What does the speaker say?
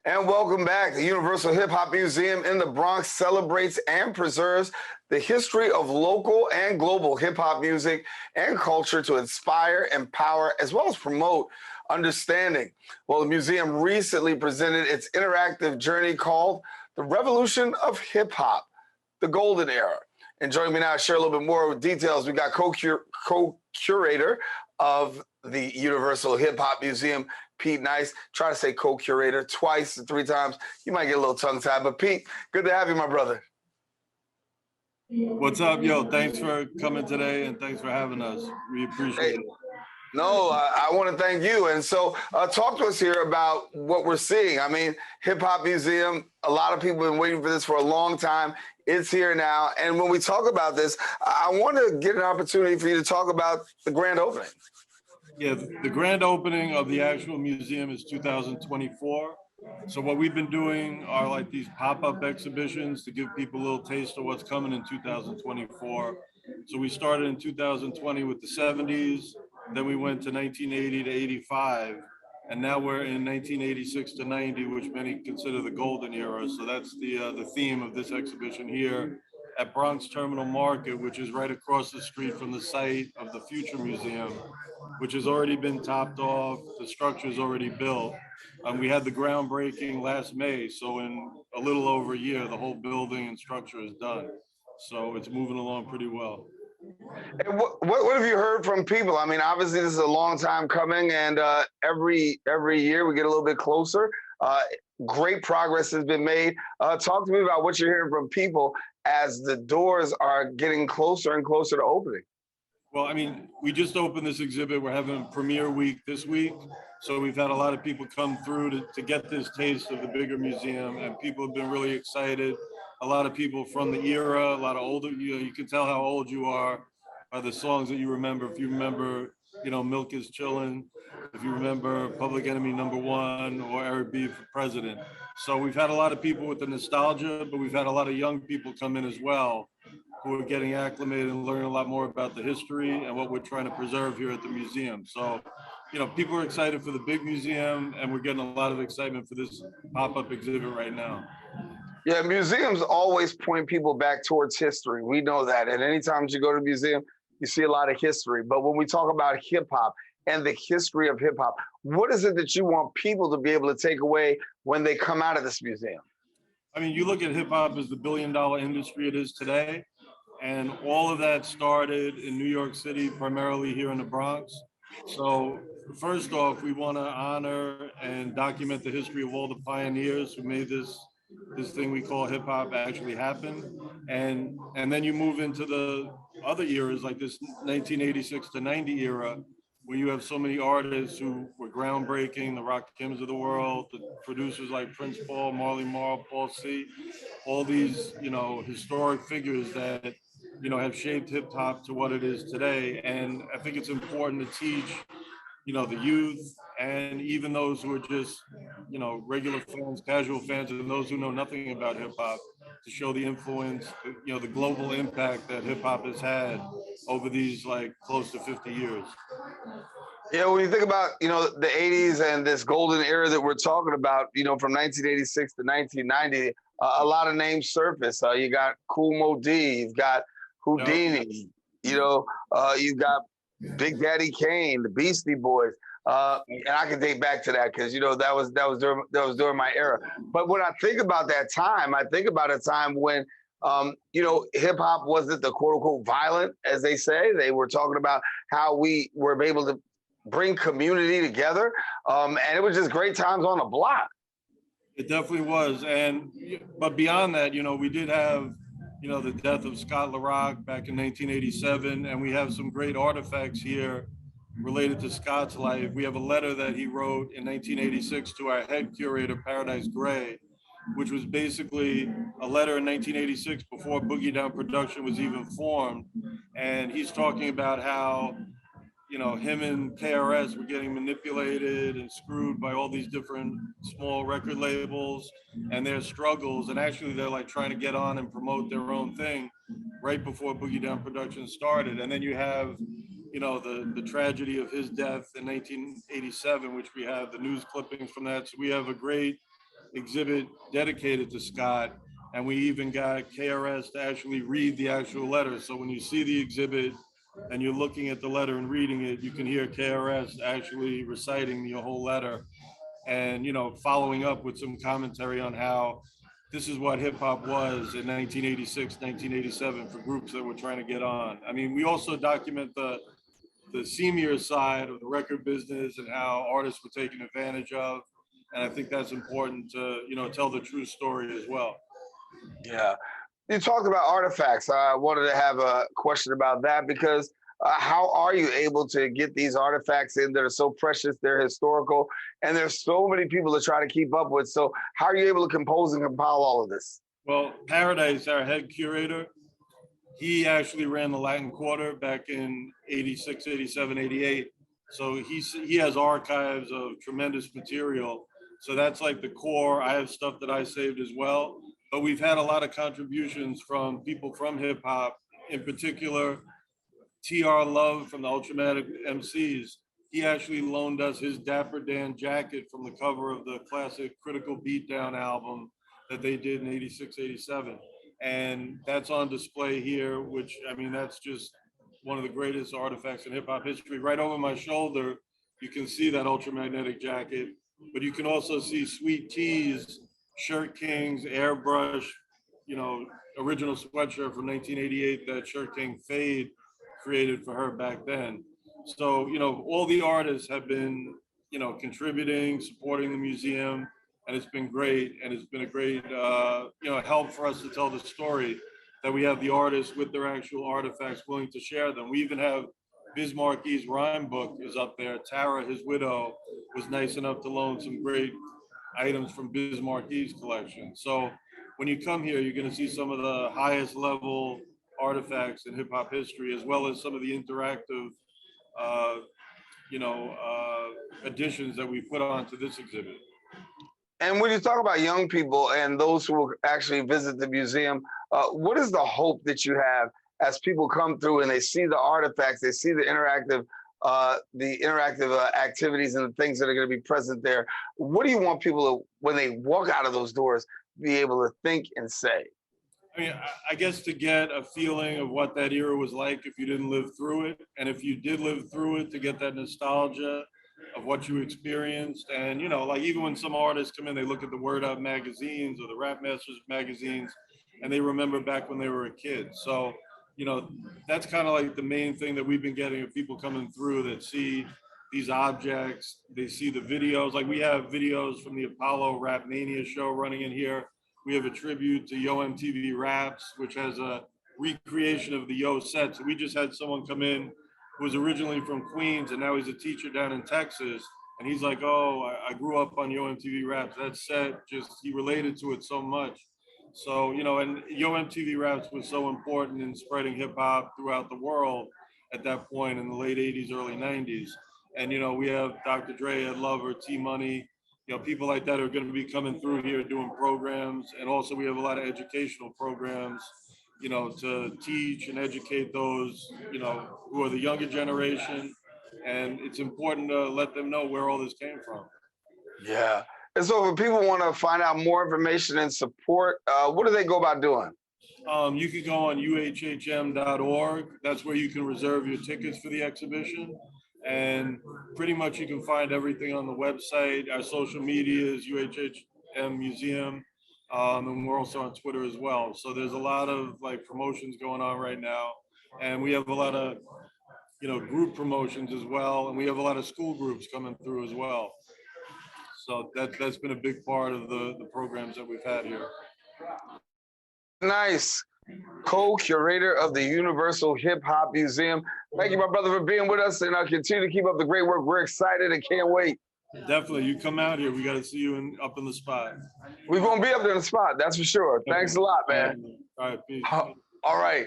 And welcome back. The Universal Hip Hop Museum in the Bronx celebrates and preserves the history of local and global hip hop music and culture to inspire, empower, as well as promote understanding. Well, the museum recently presented its interactive journey called The Revolution of Hip Hop, the Golden Era. And joining me now to share a little bit more details, we got co-curator of the Universal Hip Hop Museum, Pete Nice. Try to say co-curator twice or three times. You might get a little tongue-tied, but Pete, good to have you, my brother. What's up, yo? Thanks for coming today and thanks for having us. We appreciate Hey, it. no, I want to thank you. And so talk to us here about what we're seeing. I mean, Hip Hop Museum, a lot of people have been waiting for this for a long time. It's here now. And when we talk about this, I want to get an opportunity for you to talk about the grand opening. Yeah, the grand opening of the actual museum is 2024. So what we've been doing are like these pop-up exhibitions to give people a little taste of what's coming in 2024. So we started in 2020 with the 70s, then we went to 1980 to 85, and now we're in 1986 to 90, which many consider the golden era. So that's the theme of this exhibition here at Bronx Terminal Market, which is right across the street from the site of the Future Museum, which has already been topped off. The structure is already built. We had the groundbreaking last May, so in a little over a year, the whole building and structure is done. So it's moving along pretty well. And what have you heard from people? I mean, obviously this is a long time coming, and every year we get a little bit closer. Great progress has been made. Talk to me about what you're hearing from people as the doors are getting closer and closer to opening. Well, I mean, we just opened this exhibit. We're having premiere week this week. So we've had a lot of people come through to get this taste of the bigger museum, and people have been really excited. A lot of people from the era, a lot of older, you can tell how old you are by the songs that you remember. If you remember, Milk is Chillin', if you remember Public Enemy #1 or Eric B for President. So we've had a lot of people with the nostalgia, but we've had a lot of young people come in as well who are getting acclimated and learning a lot more about the history and what we're trying to preserve here at the museum. So, people are excited for the big museum, and we're getting a lot of excitement for this pop-up exhibit right now. Yeah, museums always point people back towards history. We know that. And anytime you go to a museum, you see a lot of history. But when we talk about hip hop and the history of hip hop, what is it that you want people to be able to take away when they come out of this museum? I mean, you look at hip hop as the billion-dollar industry it is today, and all of that started in New York City, primarily here in the Bronx. So first off, we want to honor and document the history of all the pioneers who made this thing we call hip hop actually happen. And then you move into the other eras like this 1986 to 90 era, where you have so many artists who were groundbreaking, the Rakims of the world, the producers like Prince Paul, Marley Marl, Paul C, all these, historic figures that, have shaped hip hop to what it is today. And I think it's important to teach, the youth and even those who are just, regular fans, casual fans, and those who know nothing about hip hop to show the influence, the global impact that hip hop has had over these like close to 50 years. Yeah, when you think about, the 80s and this golden era that we're talking about, from 1986 to 1990, a lot of names surface. You got Kool Moe Dee, you've got Houdini, you've got Big Daddy Kane, the Beastie Boys. And I can date back to that because that was during my era. But when I think about that time, I think about a time when hip hop wasn't the quote unquote violent, as they say. They were talking about how we were able to bring community together, and it was just great times on the block. It definitely was, but beyond that, we did have, the death of Scott LaRock back in 1987, and we have some great artifacts here related to Scott's life. We have a letter that he wrote in 1986 to our head curator, Paradise Gray, which was basically a letter in 1986 before Boogie Down Production was even formed, and he's talking about how him and KRS were getting manipulated and screwed by all these different small record labels and their struggles. And actually they're like trying to get on and promote their own thing right before Boogie Down Production started. And then you have, the tragedy of his death in 1987, which we have the news clippings from that. So we have a great exhibit dedicated to Scott. And we even got KRS to actually read the actual letter. So when you see the exhibit and you're looking at the letter and reading it, you can hear KRS actually reciting the whole letter and, you know, following up with some commentary on how this is what hip hop was in 1986, 1987 for groups that were trying to get on. I mean, we also document the seamier side of the record business and how artists were taken advantage of. And I think that's important to, you know, tell the true story as well. Yeah. You talked about artifacts. I wanted to have a question about that because how are you able to get these artifacts in that are so precious, they're historical, and there's so many people to try to keep up with. So how are you able to compose and compile all of this? Well, Paradise, our head curator, he actually ran the Latin Quarter back in 86, 87, 88. So he has archives of tremendous material. So that's like the core. I have stuff that I saved as well. But we've had a lot of contributions from people from hip hop, in particular, TR Love from the Ultramatic MCs. He actually loaned us his Dapper Dan jacket from the cover of the classic Critical Beatdown album that they did in 86, 87. And that's on display here, which, I mean, that's just one of the greatest artifacts in hip hop history. Right over my shoulder, you can see that Ultramagnetic jacket, but you can also see Sweet Tea's Shirt King's airbrush, you know, original sweatshirt from 1988 that Shirt King Fade created for her back then. So, you know, all the artists have been, you know, contributing, supporting the museum, and it's been great. And it's been a great, you know, help for us to tell the story that we have the artists with their actual artifacts willing to share them. We even have Biz Marquis's rhyme book is up there. Tara, his widow, was nice enough to loan some great items from Biz Marquis's collection. So when you come here, you're going to see some of the highest level artifacts in hip hop history, as well as some of the interactive, additions that we put onto this exhibit. And when you talk about young people and those who will actually visit the museum, what is the hope that you have as people come through and they see the artifacts, they see the interactive activities and the things that are going to be present there? What do you want people to, when they walk out of those doors, be able to think and say? I mean, I guess to get a feeling of what that era was like if you didn't live through it, and if you did live through it, to get that nostalgia of what you experienced. And, you know, like even when some artists come in, they look at the Word Up magazines or the Rap Masters magazines, and they remember back when they were a kid. So, you know, that's kind of like the main thing that we've been getting of people coming through that see these objects, they see the videos. Like we have videos from the Apollo Rap Mania show running in here. We have a tribute to Yo MTV Raps, which has a recreation of the Yo set. So we just had someone come in who was originally from Queens and now he's a teacher down in Texas. And he's like, oh, I grew up on Yo MTV Raps. That set, just, he related to it so much. So, you know, and Yo MTV Raps was so important in spreading hip hop throughout the world at that point in the late 80s, early 90s. And, you know, we have Dr. Dre, Ed Lover, T Money, you know, people like that are going to be coming through here doing programs. And also we have a lot of educational programs, you know, to teach and educate those, you know, who are the younger generation. And it's important to let them know where all this came from. Yeah. And so if people want to find out more information and support, what do they go about doing? You can go on uhhm.org. That's where you can reserve your tickets for the exhibition. And pretty much you can find everything on the website. Our social media is UHHM Museum. And we're also on Twitter as well. So there's a lot of like promotions going on right now. And we have a lot of, you know, group promotions as well. And we have a lot of school groups coming through as well. So that's been a big part of the programs that we've had here. Nice. Co-Curator of the Universal Hip Hop Museum. Thank you, my brother, for being with us, and I'll continue to keep up the great work. We're excited and can't wait. Definitely. You come out here. We got to see you up in the spot. We're going to be up there in the spot. That's for sure. Thanks a lot, man. All right. Peace. All right.